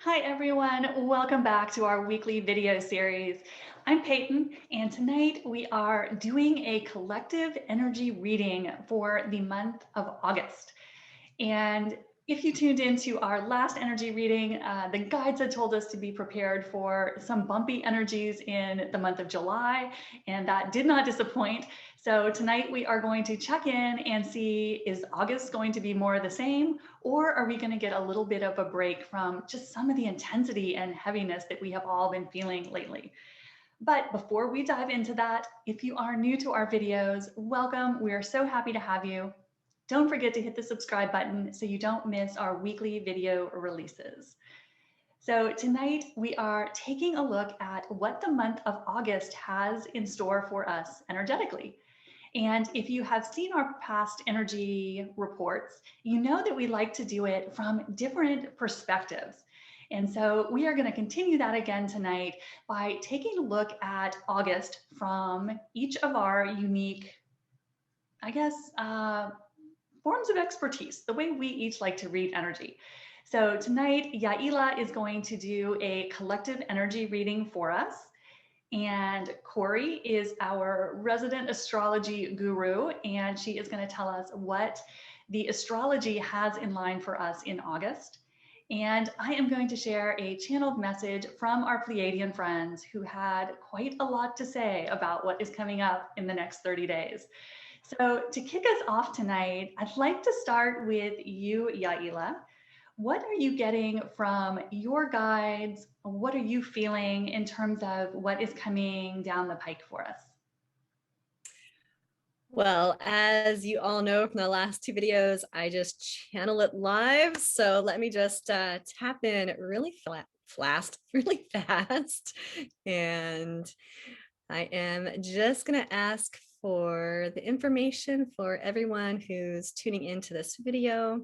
Hi everyone, welcome back to our weekly video series. I'm Peyton, and tonight we are doing a collective energy reading for the month of August. And if you tuned into our last energy reading, the guides had told us to be prepared for some bumpy energies in the month of July, and that did not disappoint. So tonight we are going to check in and see, is August going to be more of the same, or are we going to get a little bit of a break from just some of the intensity and heaviness that we have all been feeling lately? But before we dive into that, if you are new to our videos, welcome. We are so happy to have you. Don't forget to hit the subscribe button so you don't miss our weekly video releases. So tonight we are taking a look at what the month of August has in store for us energetically. And if you have seen our past energy reports, you know that we like to do it from different perspectives. And so we are going to continue that again tonight by taking a look at August from each of our unique, I guess, forms of expertise, the way we each like to read energy. So tonight, Yaila is going to do a collective energy reading for us. And Corey is our resident astrology guru, and she is going to tell us what the astrology has in line for us in August. And I am going to share a channeled message from our Pleiadian friends who had quite a lot to say about what is coming up in the next 30 days. So to kick us off tonight, I'd like to start with you, Yaila. What are you getting from your guides? What are you feeling in terms of what is coming down the pike for us? Well, as you all know from the last two videos, I just channel it live. So let me just tap in really really fast. And I am just going to ask for the information for everyone who's tuning into this video.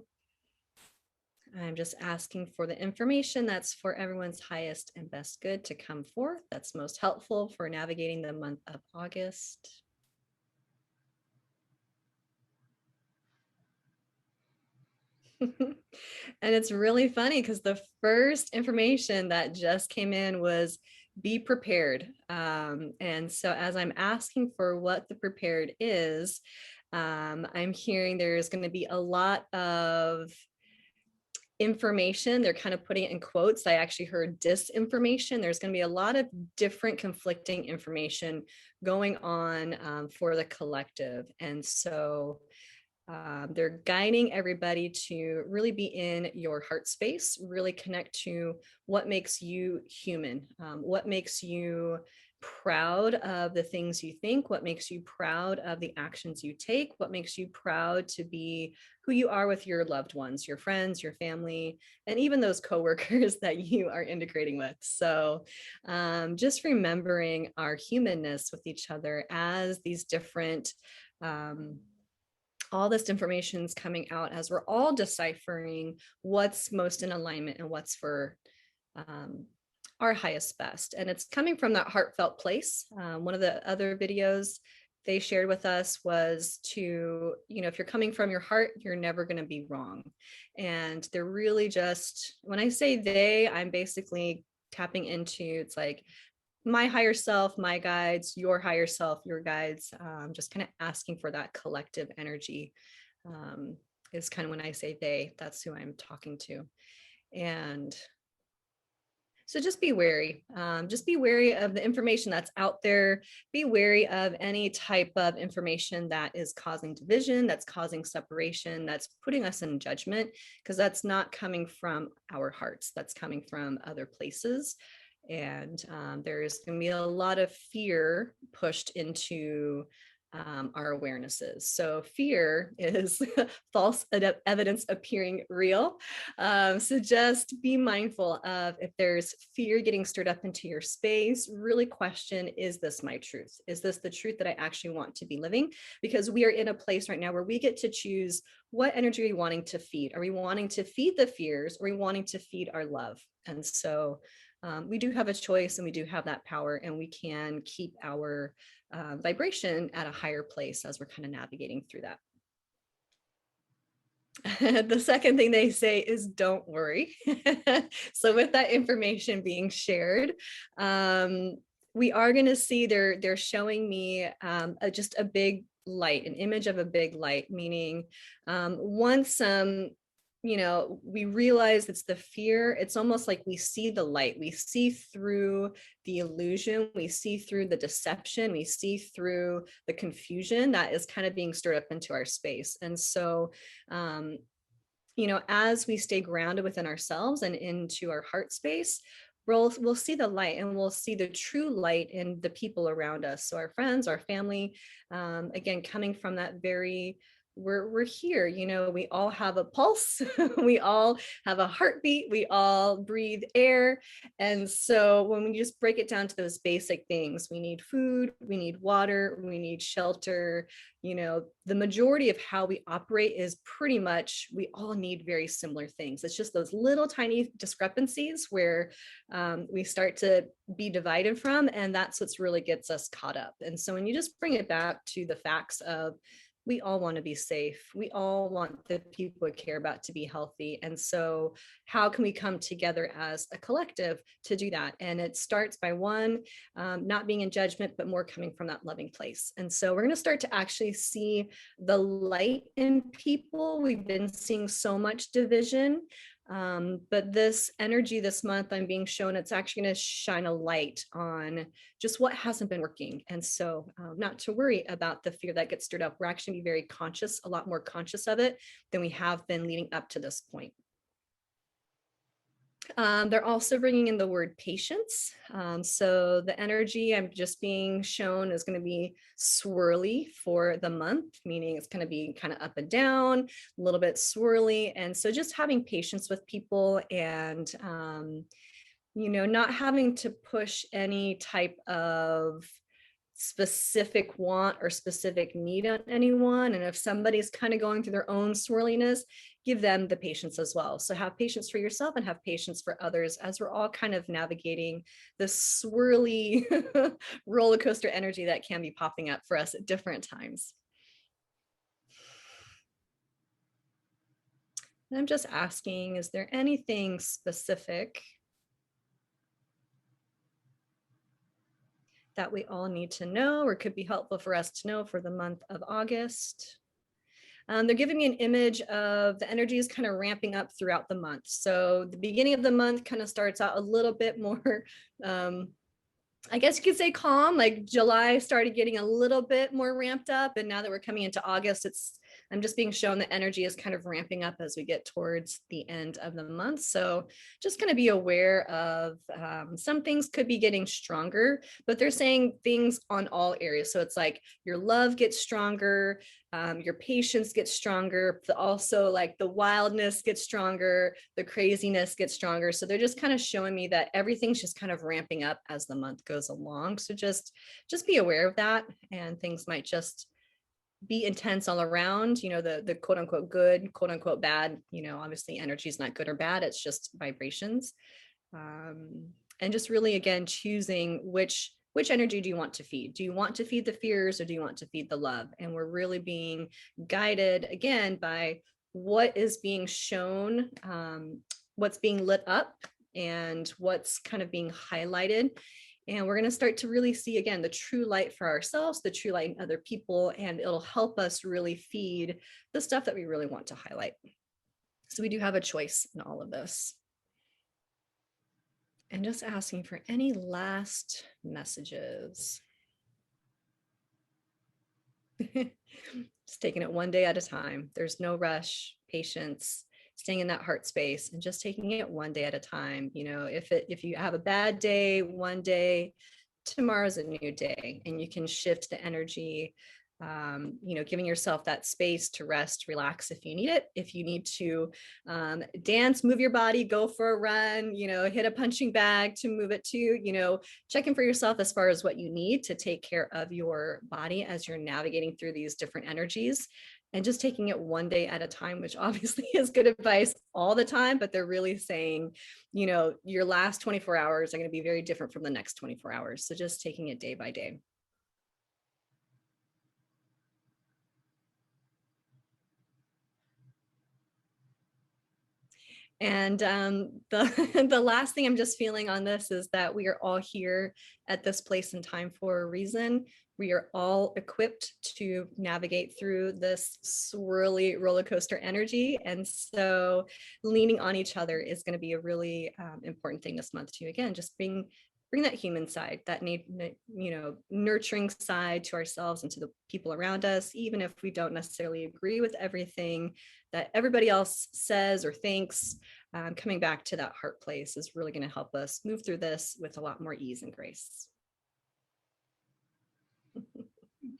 I'm just asking for the information that's for everyone's highest and best good to come forth. That's most helpful for navigating the month of August. And it's really funny because the first information that just came in was be prepared. And so as I'm asking for what the prepared is, I'm hearing there's going to be a lot of information. They're kind of putting it in quotes. I actually heard disinformation. There's going to be a lot of different conflicting information going on for the collective. And so they're guiding everybody to really be in your heart space, really connect to what makes you human, what makes you proud of the things you think, what makes you proud of the actions you take, what makes you proud to be who you are with your loved ones, your friends, your family, and even those coworkers that you are integrating with. So just remembering our humanness with each other as these different all this information is coming out as we're all deciphering what's most in alignment and what's for our highest best. And it's coming from that heartfelt place. One of the other videos they shared with us was to, if you're coming from your heart, you're never going to be wrong. And they're really just, when I say they, I'm basically tapping into, it's like my higher self, my guides, your higher self, your guides, just kind of asking for that collective energy is kind of when I say they, that's who I'm talking to. And so just be wary. Just be wary of the information that's out there. Be wary of any type of information that is causing division, that's causing separation, that's putting us in judgment, because that's not coming from our hearts. That's coming from other places. And there's going to be a lot of fear pushed into our awarenesses. So fear is false evidence appearing real. So just be mindful of if there's fear getting stirred up into your space, really question, is this my truth? Is this the truth that I actually want to be living? Because we are in a place right now where we get to choose what energy are we wanting to feed. Are we wanting to feed the fears? Or are we wanting to feed our love? And so we do have a choice and we do have that power, and we can keep our vibration at a higher place as we're kind of navigating through that. The second thing they say is don't worry. So with that information being shared, we are going to see they're showing me just a big light, an image of a big light, meaning once we realize it's the fear, it's almost like we see the light, we see through the illusion, we see through the deception, we see through the confusion that is kind of being stirred up into our space. And so as we stay grounded within ourselves and into our heart space, we'll see the light, and we'll see the true light in the people around us. So our friends, our family, again, coming from that very, we're here, we all have a pulse, we all have a heartbeat, we all breathe air. And so when we just break it down to those basic things, we need food, we need water, we need shelter, the majority of how we operate is pretty much, we all need very similar things. It's just those little tiny discrepancies where we start to be divided from, and that's what's really gets us caught up. And so when you just bring it back to the facts of, we all want to be safe. We all want the people we care about to be healthy. And so how can we come together as a collective to do that? And it starts by one, not being in judgment, but more coming from that loving place. And so we're going to start to actually see the light in people. We've been seeing so much division. But this energy this month, I'm being shown it's actually going to shine a light on just what hasn't been working. And so not to worry about the fear that gets stirred up. We're actually be very conscious, a lot more conscious of it than we have been leading up to this point. They're also bringing in the word patience. So the energy I'm just being shown is going to be swirly for the month, meaning it's going to be kind of up and down, a little bit swirly. And so just having patience with people and, not having to push any type of specific want or specific need on anyone. And if somebody's kind of going through their own swirliness, give them the patience as well. So have patience for yourself and have patience for others as we're all kind of navigating this swirly roller coaster energy that can be popping up for us at different times. And I'm just asking, is there anything specific that we all need to know or could be helpful for us to know for the month of August? They're giving me an image of the energy is kind of ramping up throughout the month. So the beginning of the month kind of starts out a little bit more, I guess you could say calm, like July started getting a little bit more ramped up. And now that we're coming into August, I'm just being shown that energy is kind of ramping up as we get towards the end of the month. So just going to be aware of some things could be getting stronger, but they're saying things on all areas. So it's like your love gets stronger, your patience gets stronger, but also like the wildness gets stronger, the craziness gets stronger. So they're just kind of showing me that everything's just kind of ramping up as the month goes along. So just be aware of that, and things might just be intense all around, the quote unquote good, quote unquote bad, obviously energy is not good or bad, it's just vibrations. And just really, again, choosing which energy do you want to feed? Do you want to feed the fears or do you want to feed the love? And we're really being guided again by what is being shown, what's being lit up and what's kind of being highlighted. And we're going to start to really see, again, the true light for ourselves, the true light in other people, and it'll help us really feed the stuff that we really want to highlight. So we do have a choice in all of this. And just asking for any last messages. Just taking it one day at a time. There's no rush, patience, staying in that heart space and just taking it one day at a time. If you have a bad day one day, tomorrow's a new day, and you can shift the energy, giving yourself that space to rest, relax if you need it. If you need to dance, move your body, go for a run, hit a punching bag to move it to, check in for yourself as far as what you need to take care of your body as you're navigating through these different energies. And just taking it one day at a time, which obviously is good advice all the time, but they're really saying, your last 24 hours are going to be very different from the next 24 hours. So just taking it day by day. And the the last thing I'm just feeling on this is that we are all here at this place and time for a reason. We are all equipped to navigate through this swirly roller coaster energy. And so leaning on each other is going to be a really important thing this month too. Again, just bring that human side, that nurturing side to ourselves and to the people around us, even if we don't necessarily agree with everything that everybody else says or thinks. Coming back to that heart place is really going to help us move through this with a lot more ease and grace.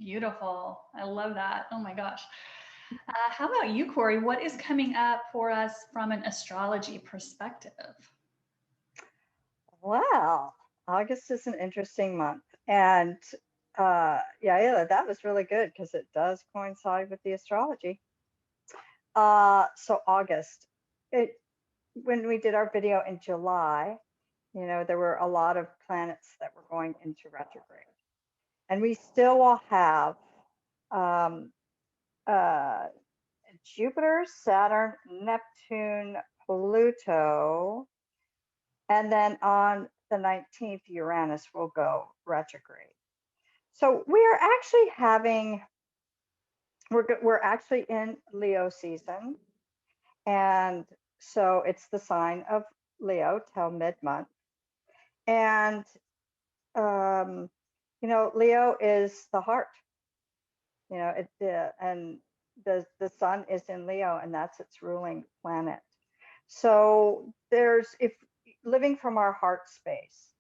Beautiful. I love that. Oh my gosh. How about you, Corey? What is coming up for us from an astrology perspective? Well, August is an interesting month. And Yaila, that was really good because it does coincide with the astrology. So August, when we did our video in July, there were a lot of planets that were going into retrograde. And we still will have Jupiter, Saturn, Neptune, Pluto, and then on the 19th, Uranus will go retrograde. So we are actually we're actually in Leo season. And so it's the sign of Leo till mid-month. And, Leo is the heart, and the sun is in Leo, and that's its ruling planet. So if living from our heart space,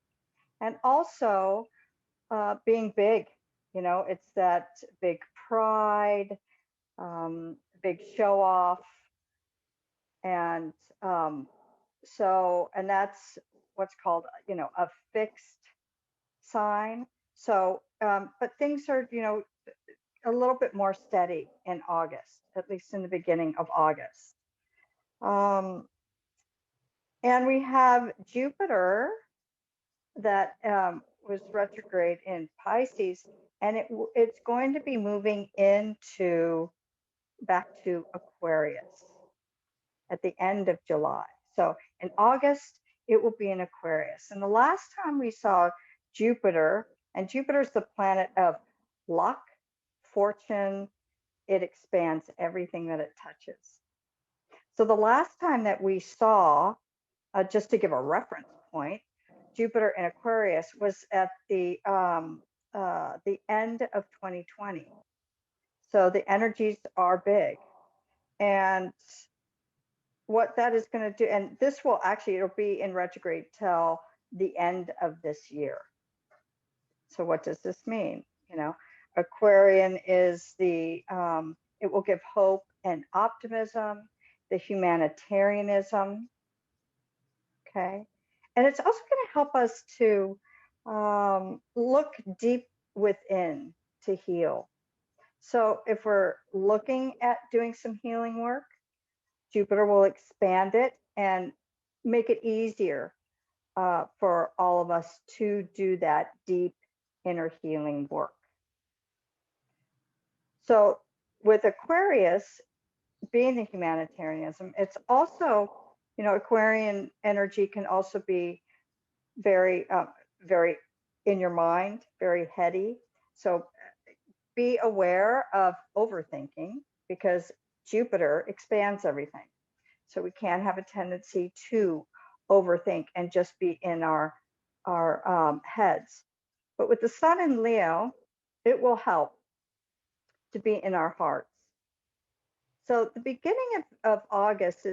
and also being big, it's that big pride, big show off. And and that's what's called, a fixed sign. So, but things are, a little bit more steady in August, at least in the beginning of August. And we have Jupiter that was retrograde in Pisces, and it's going to be moving back to Aquarius at the end of July. So in August, it will be in Aquarius. And the last time we saw Jupiter, and Jupiter is the planet of luck, fortune, it expands everything that it touches. So the last time that we saw, just to give a reference point, Jupiter in Aquarius was at the end of 2020. So the energies are big. And what that is going to do, and this will actually, it'll be in retrograde till the end of this year. So what does this mean? Aquarian is it will give hope and optimism, the humanitarianism. Okay. And it's also going to help us to look deep within to heal. So if we're looking at doing some healing work, Jupiter will expand it and make it easier for all of us to do that deep inner healing work. So with Aquarius being the humanitarianism, it's also, Aquarian energy can also be very, very in your mind, very heady. So be aware of overthinking, because Jupiter expands everything. So we can have a tendency to overthink and just be in our heads. But with the sun in Leo, it will help to be in our hearts. So the beginning of August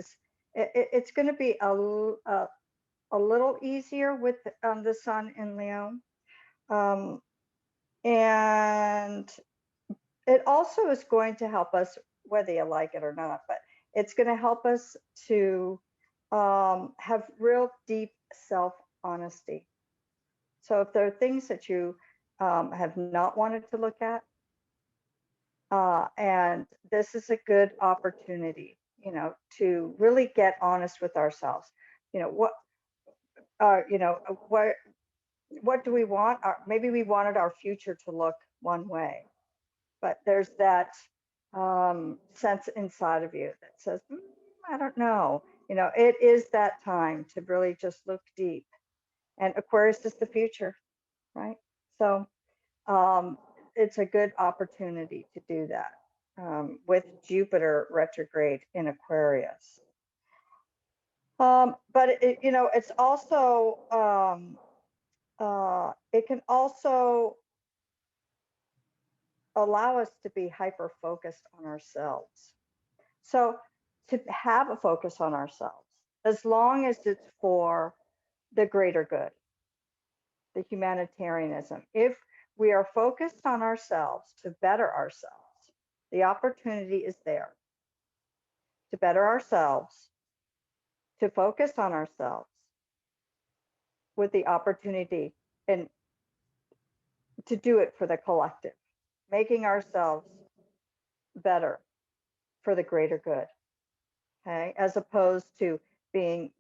it's going to be a little easier with the sun in Leo. And it also is going to help us, whether you like it or not, but it's going to help us to have real deep self-honesty. So if there are things that you have not wanted to look at, and this is a good opportunity, to really get honest with ourselves. What do we want? Maybe we wanted our future to look one way, but there's that sense inside of you that says, I don't know. it is that time to really just look deep. And Aquarius is the future, right? So it's a good opportunity to do that with Jupiter retrograde in Aquarius. But it's also it can also allow us to be hyper focused on ourselves. So to have a focus on ourselves, as long as it's for the greater good, the humanitarianism, if we are focused on ourselves to better ourselves, the opportunity is there to better ourselves, to focus on ourselves with the opportunity and to do it for the collective, making ourselves better for the greater good. Okay, as opposed to being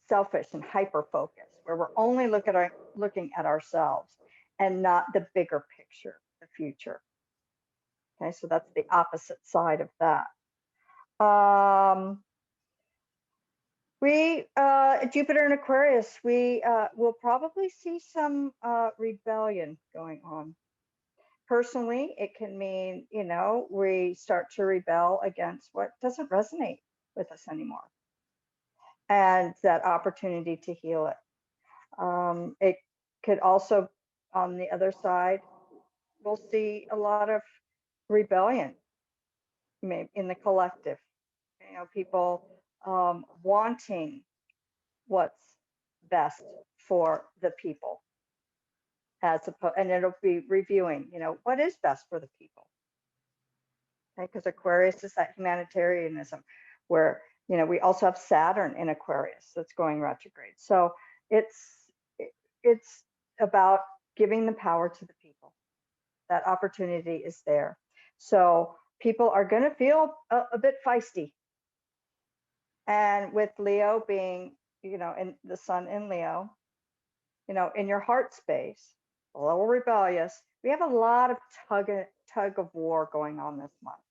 selfish and hyper focused, where we're only looking at ourselves and not the bigger picture, the future. Okay, so that's the opposite side of that. Jupiter in Aquarius, we will probably see some rebellion going on. Personally, it can mean, we start to rebel against what doesn't resonate with us anymore, and that opportunity to heal it. It could also, on the other side, we'll see a lot of rebellion in the collective. People wanting what's best for the people, and it'll be reviewing, what is best for the people. Okay, because Aquarius is that humanitarianism, where we also have Saturn in Aquarius that's going retrograde. So it's about giving the power to the people. That opportunity is there. So people are going to feel a bit feisty. And with Leo being, in the sun in Leo, in your heart space, a little rebellious, we have a lot of tug of war going on this month.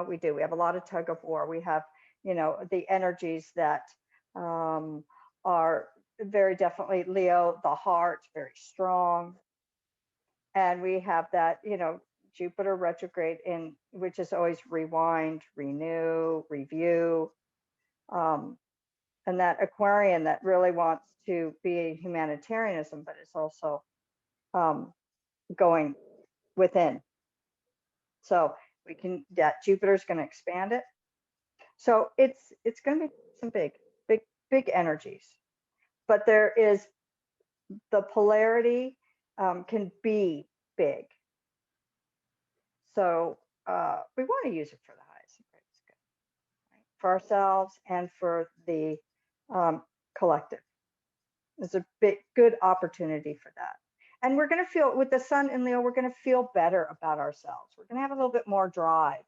We do. We have a lot of tug of war. We have, the energies that are very definitely Leo, the heart, very strong. And we have that, Jupiter retrograde which is always rewind, renew, review. And that Aquarian that really wants to be humanitarianism, but it's also going within. So Jupiter's going to expand it. So it's going to be some big energies, but there is the polarity can be big. So we want to use it for the highest and greatest good, right? For ourselves and for the collective. It's a good opportunity for that. And we're going to feel, with the sun in Leo, we're going to feel better about ourselves. We're going to have a little bit more drive.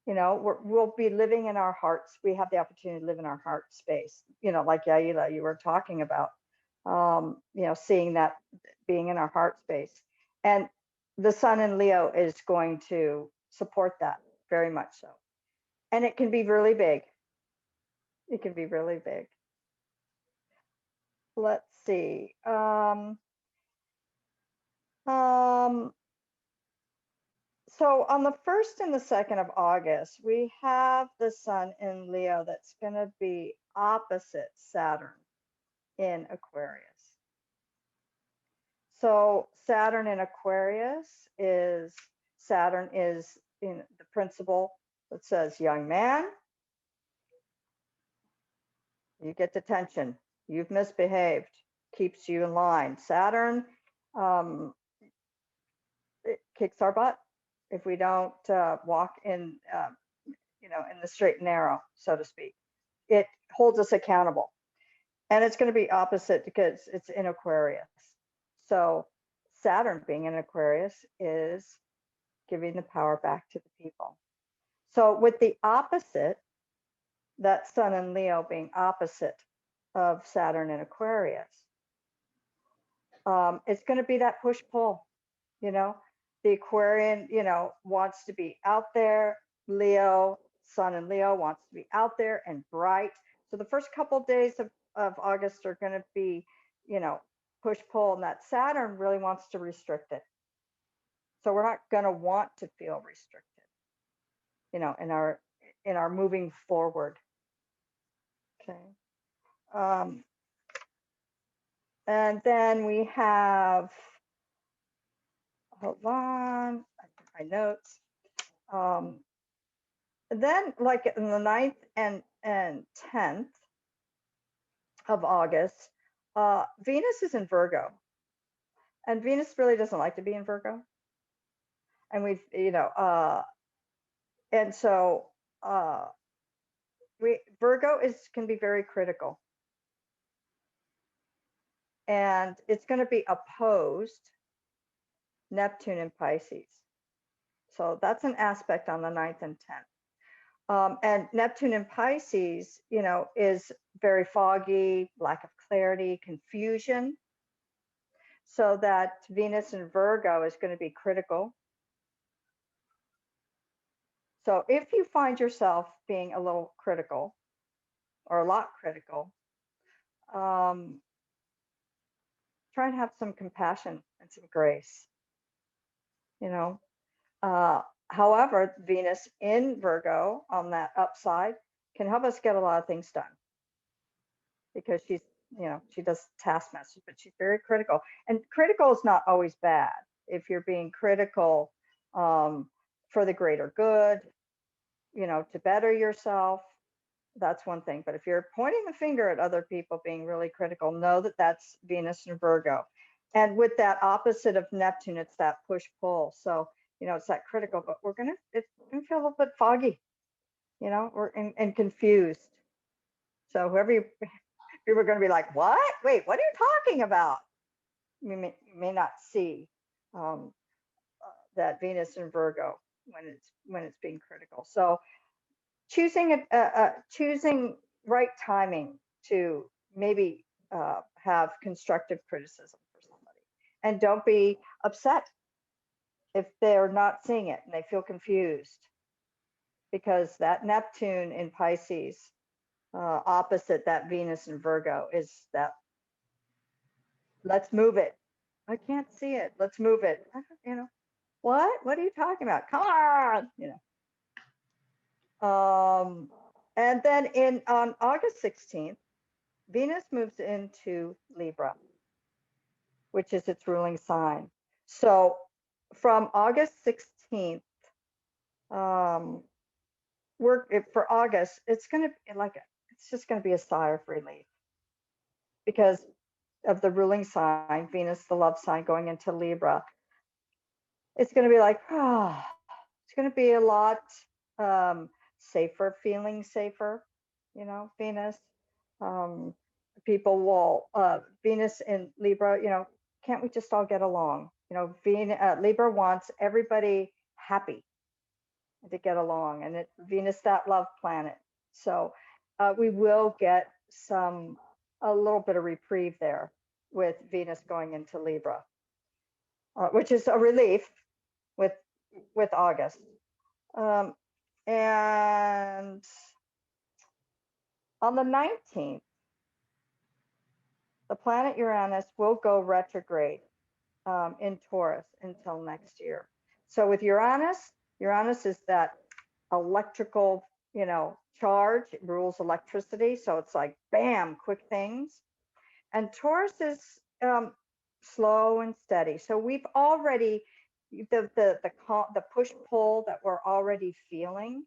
We'll be living in our hearts. We have the opportunity to live in our heart space, like Yaila, you were talking about, seeing that, being in our heart space. And the sun in Leo is going to support that very much so. And it can be really big. It can be really big. Let's see. So on the 1st and the 2nd of August, we have the sun in Leo that's going to be opposite Saturn in Aquarius. So Saturn in Aquarius Saturn is in the principle that says, young man, you get detention, you've misbehaved, keeps you in line. Saturn, it kicks our butt if we don't walk in, in the straight and narrow, so to speak. It holds us accountable. And it's going to be opposite because it's in Aquarius. So Saturn being in Aquarius is giving the power back to the people. So with the opposite, that sun in Leo being opposite of Saturn in Aquarius, it's going to be that push-pull, The Aquarian, wants to be out there, Leo, Sun in Leo wants to be out there and bright. So the first couple of days of August are going to be, push pull, and that Saturn really wants to restrict it. So we're not going to want to feel restricted, in our moving forward. Okay. And then we have, hold on, my notes. Then like in the 9th and 10th of August, Venus is in Virgo. And Venus really doesn't like to be in Virgo. And and so Virgo can be very critical. And it's going to be opposed Neptune in Pisces. So that's an aspect on the 9th and 10th. And Neptune in Pisces, is very foggy, lack of clarity, confusion. So that Venus in Virgo is going to be critical. So if you find yourself being a little critical or a lot critical, try and have some compassion and some grace, However, Venus in Virgo on that upside can help us get a lot of things done because she's, she does taskmasters, but she's very critical. And critical is not always bad. If you're being critical for the greater good, to better yourself, that's one thing. But if you're pointing the finger at other people being really critical, know that that's Venus in Virgo. And with that opposite of Neptune, it's that push-pull. So, it's that critical, but it's gonna feel a little bit foggy, and confused. So whoever people are gonna be like, what? Wait, what are you talking about? You may not see that Venus in Virgo when it's being critical. So choosing right timing to maybe have constructive criticism for somebody, and don't be upset if they're not seeing it and they feel confused, because that Neptune in Pisces opposite that Venus in Virgo is that, let's move it. I can't see it. Let's move it. What are you talking about? Come on. And then on August 16th, Venus moves into Libra, which is its ruling sign. So from August 16th, for August, it's just going to be a sigh of relief because of the ruling sign, Venus, the love sign, going into Libra. It's going to be like, it's going to be a lot safer, feeling safer, Venus. People will, Venus in Libra, can't we just all get along? Libra wants everybody happy to get along, and Venus, that love planet. So we will get a little bit of reprieve there with Venus going into Libra, which is a relief with August. And on the 19th, the planet Uranus will go retrograde in Taurus until next year. So with Uranus is that electrical, charge. It rules electricity. So it's like, bam, quick things. And Taurus is slow and steady. So we've already, the push-pull that we're already feeling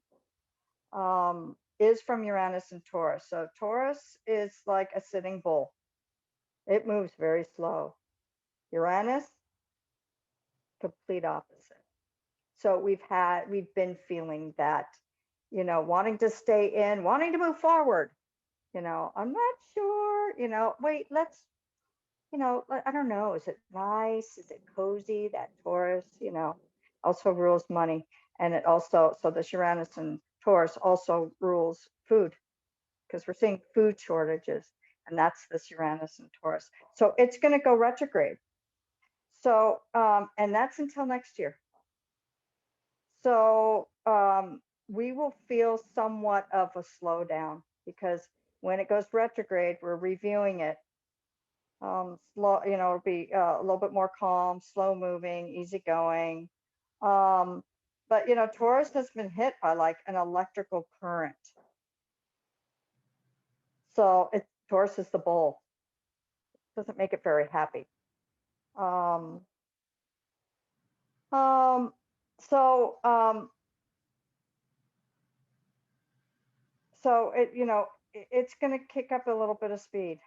is from Uranus and Taurus. So Taurus is like a sitting bull. It moves very slow. Uranus, complete opposite. So we've been feeling that, wanting to stay in, wanting to move forward. I'm not sure, wait, let's, I don't know. Is it nice? Is it cozy? That Taurus, also rules money. And it also, so this Uranus and Taurus also rules food, because we're seeing food shortages, and that's this Uranus and Taurus. So it's going to go retrograde. So, and that's until next year. So we will feel somewhat of a slowdown because when it goes retrograde, we're reviewing it. Slow, it'll be a little bit more calm, slow moving, easygoing. But Taurus has been hit by like an electrical current. So Taurus is the bull. Doesn't make it very happy. Um, um, so so it's going to kick up a little bit of speed.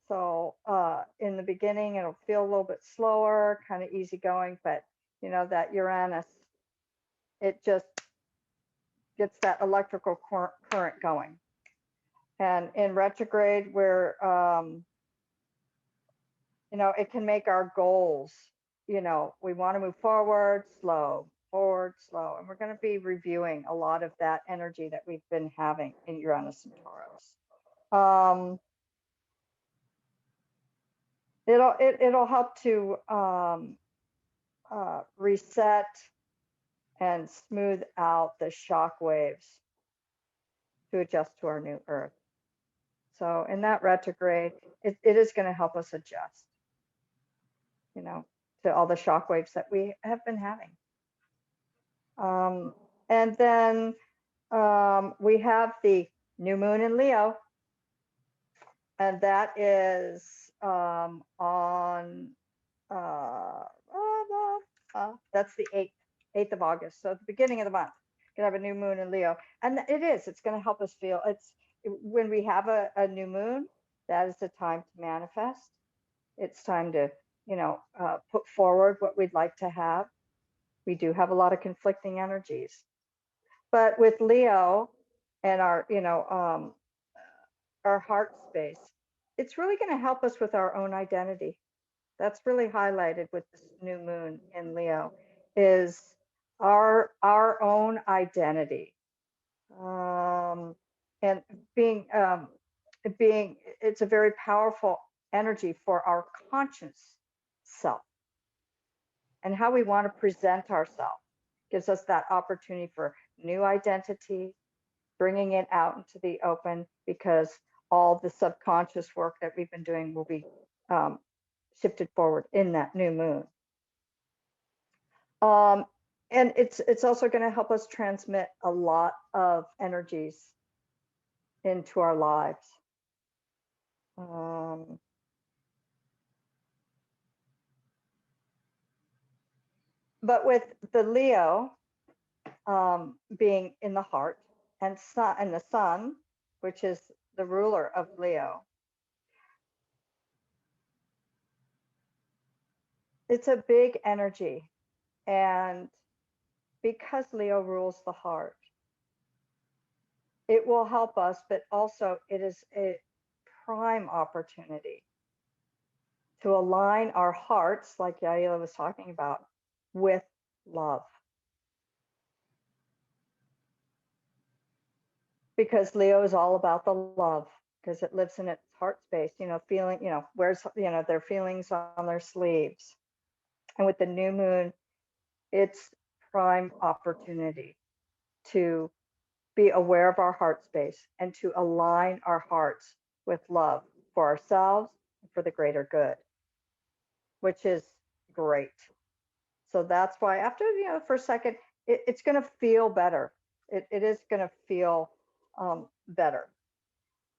So in the beginning, it'll feel a little bit slower, kind of easygoing, but that Uranus, it just gets that electrical current going. And in retrograde, where it can make our goals, we want to move forward, slow, and we're going to be reviewing a lot of that energy that we've been having in Uranus and Taurus. It'll help to reset and smooth out the shock waves to adjust to our new Earth. So in that retrograde, it is going to help us adjust, to all the shock waves that we have been having. And then we have the new moon in Leo, and that is on that's the 8th of August. So at the beginning of the month, you have a new moon in Leo, and it's going to help us feel when we have a new moon, that is the time to manifest. It's time to put forward what we'd like to have. We do have a lot of conflicting energies, but with Leo and our heart space, it's really going to help us with our own identity. That's really highlighted with this new moon in Leo, is our own identity, and being it's a very powerful energy for our conscious self, and how we want to present ourselves gives us that opportunity for new identity, bringing it out into the open, because all the subconscious work that we've been doing will be shifted forward in that new moon. And it's also going to help us transmit a lot of energies into our lives. But with the Leo being in the heart, and the sun, which is the ruler of Leo, it's a big energy. And because Leo rules the heart, it will help us, but also it is a prime opportunity to align our hearts, like Yaila was talking about, with love. Because Leo is all about the love, because it lives in its heart space, feeling, wears, their feelings on their sleeves. And with the new moon, it's prime opportunity to be aware of our heart space and to align our hearts with love for ourselves and for the greater good, which is great. So that's why after, for a second, it's going to feel better. It is going to feel better.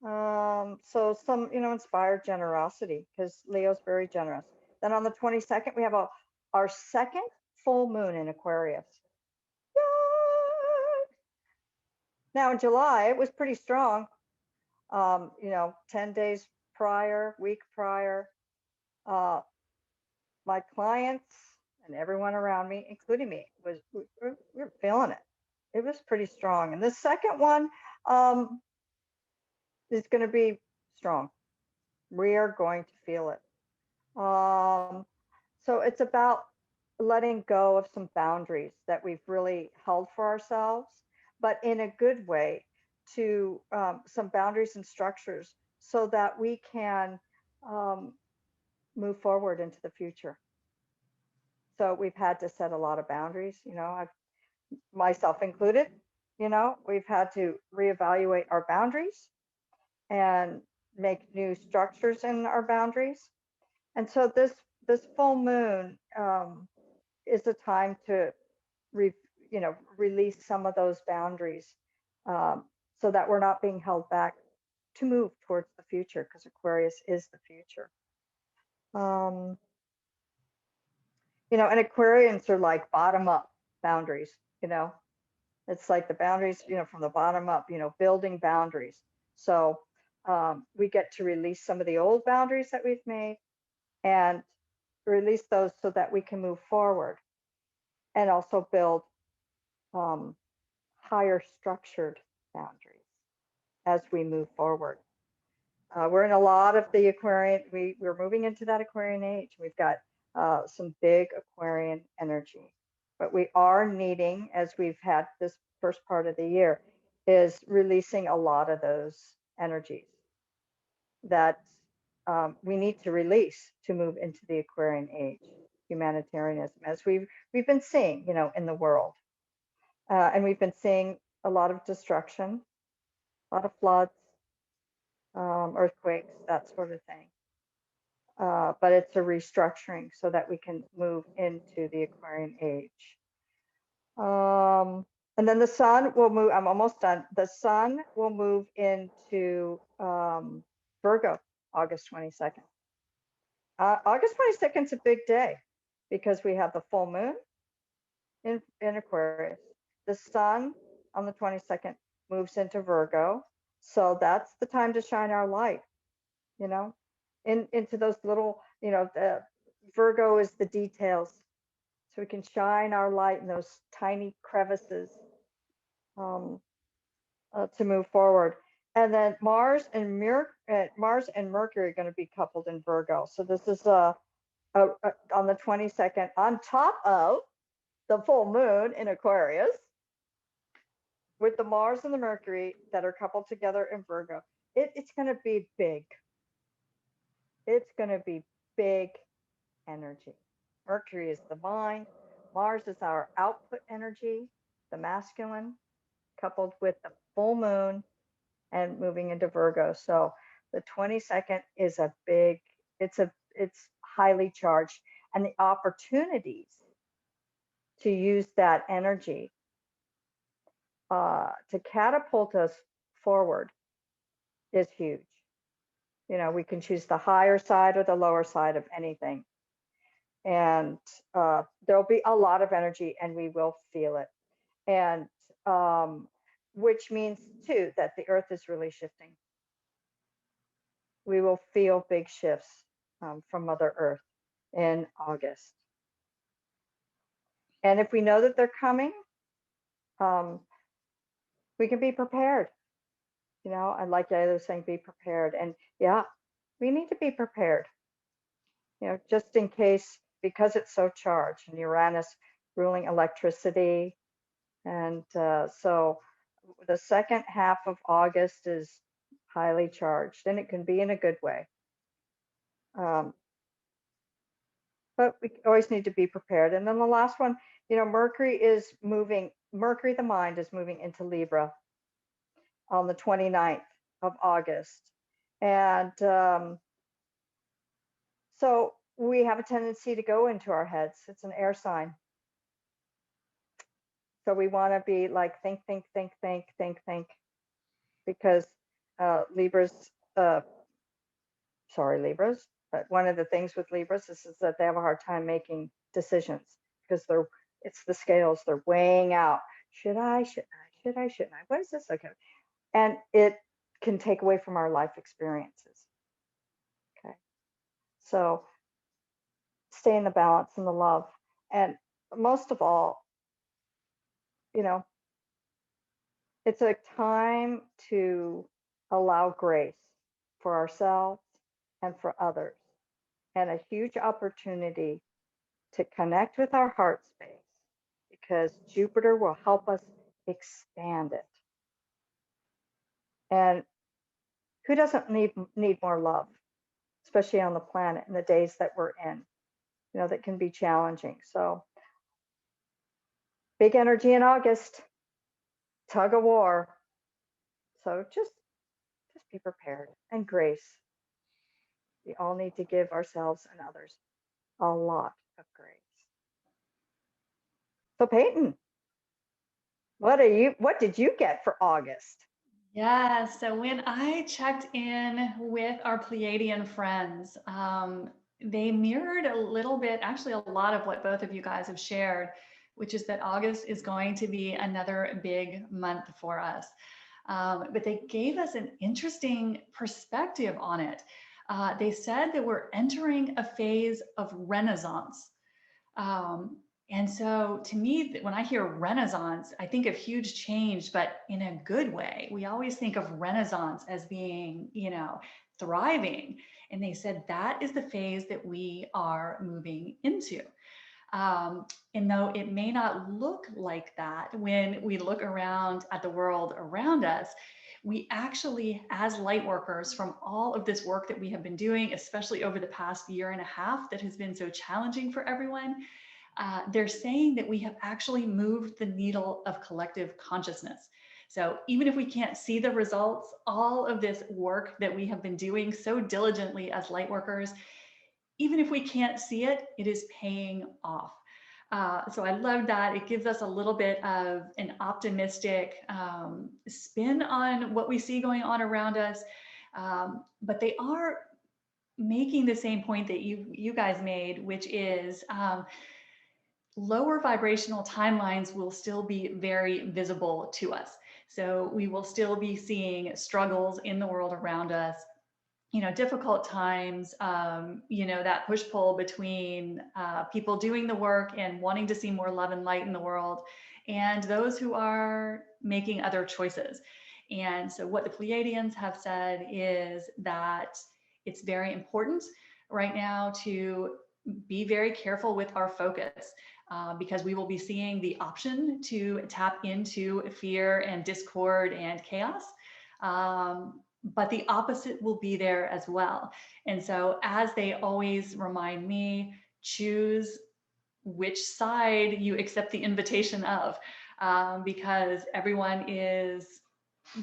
So some, inspired generosity, because Leo's very generous. Then on the 22nd, we have our second full moon in Aquarius. Yay! Now in July, it was pretty strong. 10 days prior, week prior, my clients and everyone around me, including me, we were feeling it. It was pretty strong. And the second one is going to be strong. We are going to feel it. So it's about letting go of some boundaries that we've really held for ourselves, but in a good way, to some boundaries and structures, so that we can move forward into the future. So we've had to set a lot of boundaries. myself included, we've had to reevaluate our boundaries and make new structures in our boundaries. And so this full moon is a time to release some of those boundaries, so that we're not being held back to move towards the future, because Aquarius is the future. And Aquarians are like bottom up boundaries, it's like the boundaries, from the bottom up, building boundaries. So we get to release some of the old boundaries that we've made and release those so that we can move forward and also build higher structured boundaries as we move forward. We're in a lot of the Aquarian, we're moving into that Aquarian age. We've got some big Aquarian energy, but we are needing, as we've had this first part of the year, is releasing a lot of those energies that we need to release to move into the Aquarian age, humanitarianism, as we've been seeing, in the world. And we've been seeing a lot of destruction, a lot of floods, earthquakes, that sort of thing. But it's a restructuring so that we can move into the Aquarian age. And then the sun will move, I'm almost done. The sun will move into Virgo, August 22nd. August 22nd is a big day because we have the full moon in Aquarius. The sun on the 22nd moves into Virgo. So that's the time to shine our light, into those little, Virgo is the details. So we can shine our light in those tiny crevices to move forward. And then Mars and Mercury are going to be coupled in Virgo. So this is on the 22nd, on top of the full moon in Aquarius, with the Mars and the Mercury that are coupled together in Virgo. It's going to be big. It's going to be big energy. Mercury is the mind. Mars is our output energy, the masculine, coupled with the full moon and moving into Virgo. So the 22nd is a big, it's highly charged, and the opportunities to use that energy to catapult us forward is huge. We can choose the higher side or the lower side of anything. And there'll be a lot of energy and we will feel it. And which means too that the earth is really shifting. We will feel big shifts from Mother Earth in August. And if we know that they're coming, we can be prepared. I like Yaila saying be prepared. And yeah, we need to be prepared, just in case, because it's so charged, and Uranus ruling electricity. And so the second half of August is highly charged, and it can be in a good way. But we always need to be prepared. And then the last one, Mercury the mind is moving into Libra on the 29th of August. And so we have a tendency to go into our heads. It's an air sign. So we want to be like, think, because Libras, but one of the things with Libras is that they have a hard time making decisions, because it's the scales, they're weighing out, shouldn't I? What is this? Okay. And it can take away from our life experiences. Okay. So stay in the balance and the love. And most of all, it's a time to allow grace for ourselves and for others, and a huge opportunity to connect with our heart space, because Jupiter will help us expand it. And who doesn't need more love, especially on the planet in the days that we're in, that can be challenging. So big energy in August, tug of war. So just be prepared, and grace. We all need to give ourselves and others a lot of grace. So Peyton, what did you get for August? Yeah, so when I checked in with our Pleiadian friends, they mirrored a little bit, actually a lot of what both of you guys have shared, which is that August is going to be another big month for us. But they gave us an interesting perspective on it. They said that we're entering a phase of renaissance. And so to me, when I hear Renaissance, I think of huge change, but in a good way. We always think of Renaissance as being, thriving. And they said that is the phase that we are moving into. And though it may not look like that when we look around at the world around us, we actually, as light workers, from all of this work that we have been doing, especially over the past year and a half that has been so challenging for everyone, they're saying that we have actually moved the needle of collective consciousness. So even if we can't see the results, all of this work that we have been doing so diligently as light workers, even if we can't see it, it is paying off. So I love that. It gives us a little bit of an optimistic spin on what we see going on around us. But they are making the same point that you guys made, which is lower vibrational timelines will still be very visible to us. So we will still be seeing struggles in the world around us, difficult times, that push-pull between people doing the work and wanting to see more love and light in the world, and those who are making other choices. And so what the Pleiadians have said is that it's very important right now to be very careful with our focus, because we will be seeing the option to tap into fear and discord and chaos. But the opposite will be there as well. And so, as they always remind me, choose which side you accept the invitation of, because everyone is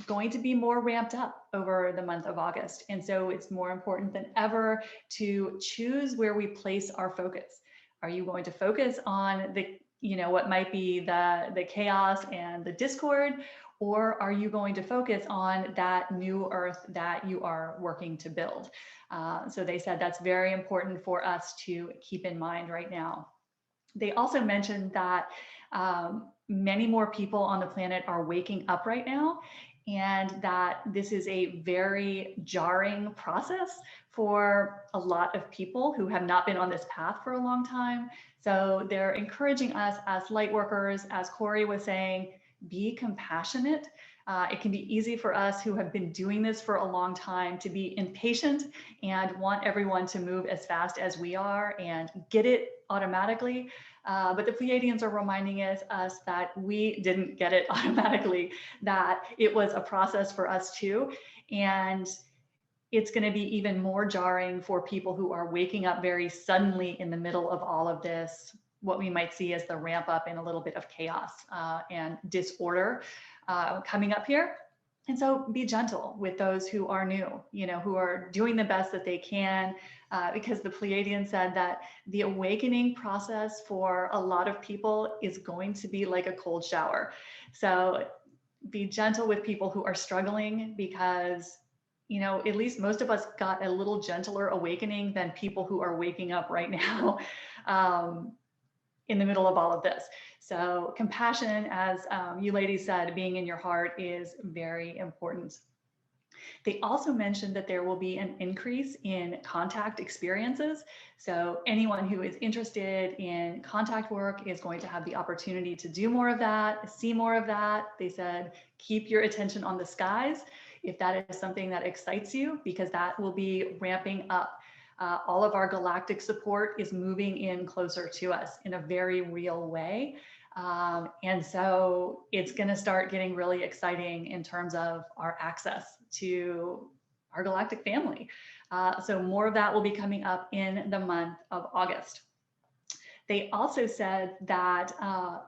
going to be more ramped up over the month of August. And so it's more important than ever to choose where we place our focus. Are you going to focus on the, what might be the chaos and the discord, or are you going to focus on that new earth that you are working to build? So they said that's very important for us to keep in mind right now. They also mentioned that many more people on the planet are waking up right now, and that this is a very jarring process for a lot of people who have not been on this path for a long time. So they're encouraging us as light workers, as Corey was saying, be compassionate. It can be easy for us who have been doing this for a long time to be impatient and want everyone to move as fast as we are and get it automatically. But the Pleiadians are reminding us that we didn't get it automatically, that it was a process for us too. And it's going to be even more jarring for people who are waking up very suddenly in the middle of all of this, what we might see as the ramp up in a little bit of chaos and disorder coming up here. And so be gentle with those who are new, who are doing the best that they can, because the Pleiadians said that the awakening process for a lot of people is going to be like a cold shower. So be gentle with people who are struggling, because, at least most of us got a little gentler awakening than people who are waking up right now in the middle of all of this. So compassion, as you ladies said, being in your heart is very important. They also mentioned that there will be an increase in contact experiences. So anyone who is interested in contact work is going to have the opportunity to do more of that, see more of that. They said, keep your attention on the skies if that is something that excites you, because that will be ramping up. All of our galactic support is moving in closer to us in a very real way. And so it's going to start getting really exciting in terms of our access to our galactic family. So more of that will be coming up in the month of August. They also said that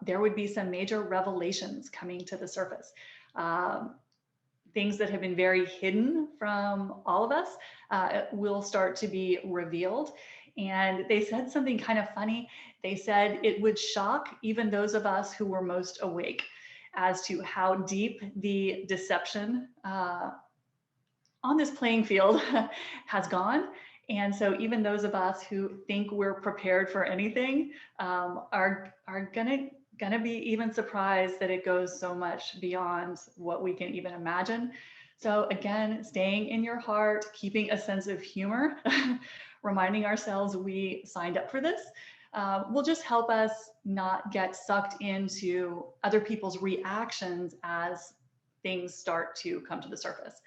there would be some major revelations coming to the surface. Things that have been very hidden from all of us will start to be revealed. And they said something kind of funny. They said it would shock even those of us who were most awake as to how deep the deception on this playing field has gone. And so even those of us who think we're prepared for anything are gonna be even surprised that it goes so much beyond what we can even imagine. So again, staying in your heart, keeping a sense of humor, reminding ourselves we signed up for this, will just help us not get sucked into other people's reactions as things start to come to the surface.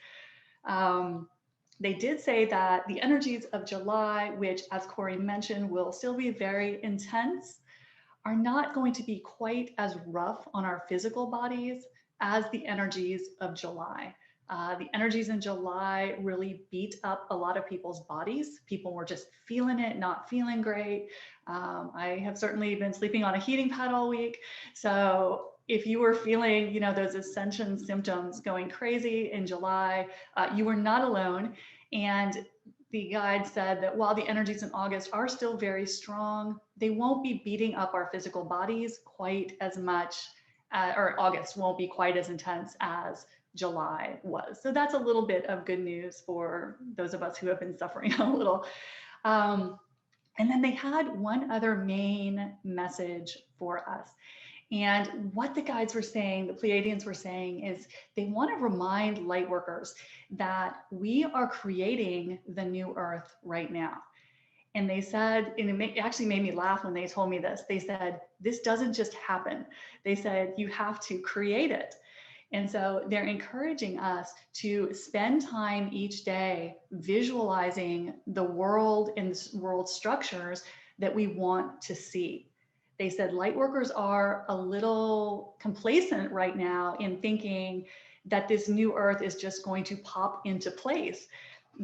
They did say that the energies of July, which, as Corey mentioned, will still be very intense, are not going to be quite as rough on our physical bodies as the energies of July. The energies in July really beat up a lot of people's bodies. People were just feeling it, not feeling great. I have certainly been sleeping on a heating pad all week. So if you were feeling, you know, those ascension symptoms going crazy in July, you were not alone. And the guide said that while the energies in August are still very strong, they won't be beating up our physical bodies quite as much, or August won't be quite as intense as July was. So that's a little bit of good news for those of us who have been suffering a little. And then they had one other main message for us. And what the guides were saying, the Pleiadians were saying, is they want to remind light workers that we are creating the new earth right now. And they said, and it actually made me laugh when they told me this. They said, this doesn't just happen. They said, you have to create it. And so they're encouraging us to spend time each day visualizing the world and world structures that we want to see. They said light workers are a little complacent right now in thinking that this new earth is just going to pop into place.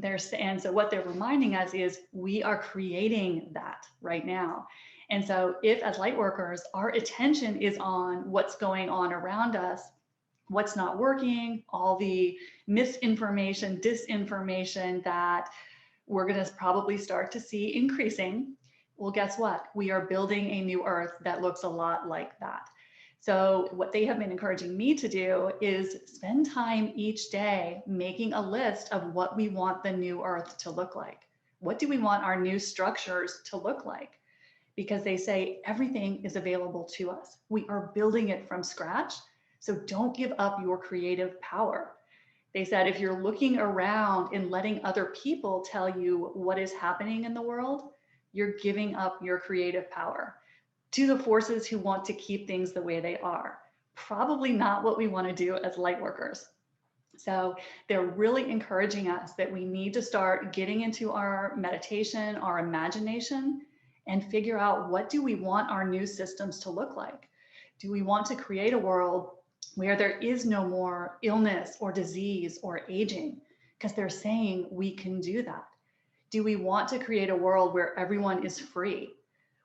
And so what they're reminding us is we are creating that right now. And so if as light workers, our attention is on what's going on around us, what's not working, all the misinformation, disinformation that we're going to probably start to see increasing, well, guess what? We are building a new earth that looks a lot like that. So what they have been encouraging me to do is spend time each day making a list of what we want the new earth to look like. What do we want our new structures to look like? Because they say everything is available to us. We are building it from scratch. So don't give up your creative power. They said if you're looking around and letting other people tell you what is happening in the world, you're giving up your creative power to the forces who want to keep things the way they are. Probably not what we want to do as light workers. So they're really encouraging us that we need to start getting into our meditation, our imagination, and figure out what do we want our new systems to look like? Do we want to create a world where there is no more illness or disease or aging? Because they're saying we can do that. Do we want to create a world where everyone is free,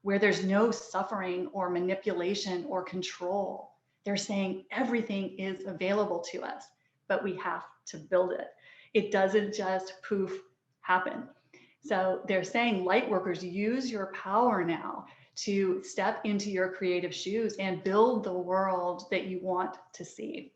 where there's no suffering or manipulation or control? They're saying everything is available to us, but we have to build it. It doesn't just poof happen. So they're saying, light workers, use your power now to step into your creative shoes and build the world that you want to see.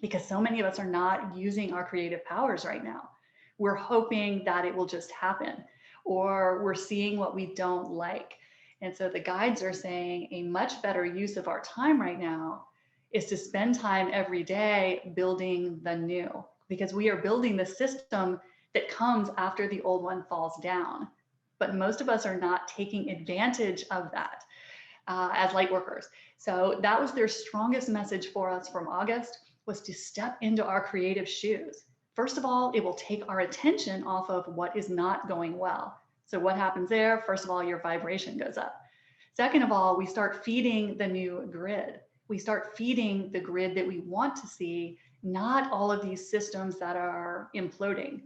Because so many of us are not using our creative powers right now. We're hoping that it will just happen, or we're seeing what we don't like. And so the guides are saying a much better use of our time right now is to spend time every day building the new, because we are building the system that comes after the old one falls down. But most of us are not taking advantage of that as light workers. So that was their strongest message for us from August, was to step into our creative shoes. First of all, it will take our attention off of what is not going well. So what happens there? First of all, your vibration goes up. Second of all, we start feeding the new grid. We start feeding the grid that we want to see, not all of these systems that are imploding.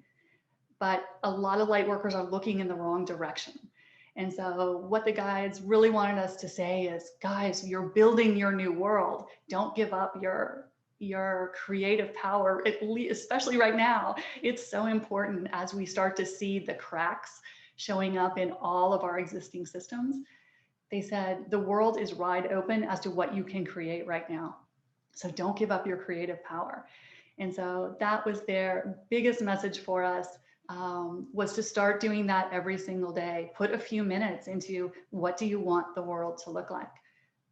But a lot of light workers are looking in the wrong direction. And so what the guides really wanted us to say is, guys, you're building your new world. Don't give up your creative power, especially right now. It's so important as we start to see the cracks showing up in all of our existing systems. They said the world is wide open as to what you can create right now. So don't give up your creative power. And so that was their biggest message for us, was to start doing that every single day. Put a few minutes into what do you want the world to look like?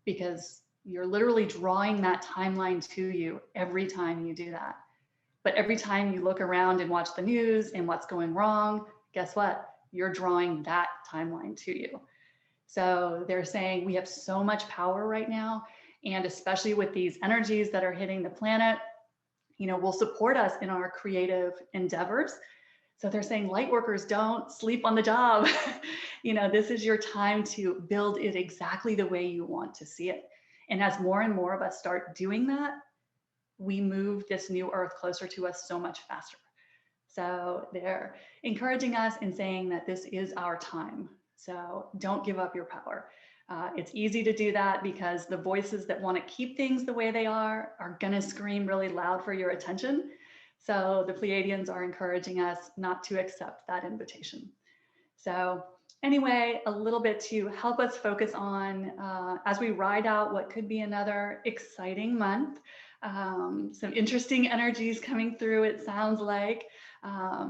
Because you're literally drawing that timeline to you every time you do that. But every time you look around and watch the news and what's going wrong, guess what? You're drawing that timeline to you. So they're saying we have so much power right now, and especially with these energies that are hitting the planet, will support us in our creative endeavors. So they're saying, light workers, don't sleep on the job. This is your time to build it exactly the way you want to see it. And as more and more of us start doing that, we move this new earth closer to us so much faster. So they're encouraging us and saying that this is our time. So don't give up your power. It's easy to do that because the voices that want to keep things the way they are going to scream really loud for your attention. So the Pleiadians are encouraging us not to accept that invitation. So anyway, a little bit to help us focus on as we ride out what could be another exciting month. Some interesting energies coming through, it sounds like.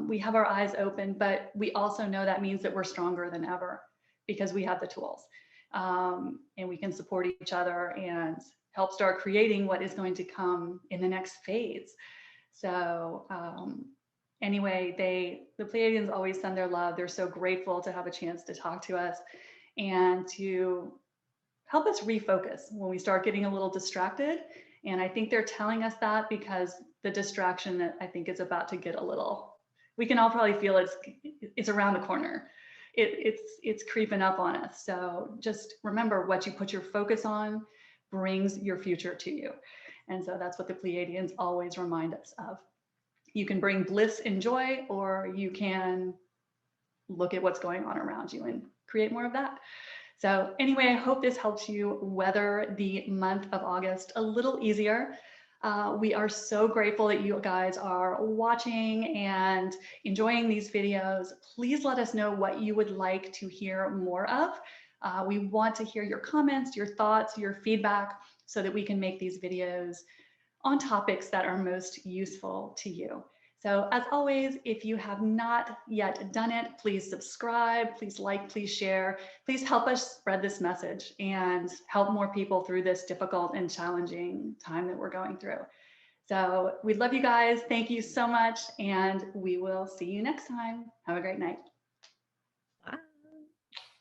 We have our eyes open, but we also know that means that we're stronger than ever because we have the tools. And we can support each other and help start creating what is going to come in the next phase. So anyway, the Pleiadians always send their love. They're so grateful to have a chance to talk to us and to help us refocus when we start getting a little distracted. And I think they're telling us that because the distraction that I think is about to get a little, we can all probably feel it's around the corner. It's creeping up on us. So just remember, what you put your focus on brings your future to you. And so that's what the Pleiadians always remind us of. You can bring bliss and joy, or you can look at what's going on around you and create more of that. So anyway, I hope this helps you weather the month of August a little easier. We are so grateful that you guys are watching and enjoying these videos. Please let us know what you would like to hear more of. We want to hear your comments, your thoughts, your feedback, so that we can make these videos on topics that are most useful to you. So as always, if you have not yet done it, please subscribe, please like, please share, please help us spread this message and help more people through this difficult and challenging time that we're going through. So we love you guys. Thank you so much. And we will see you next time. Have a great night.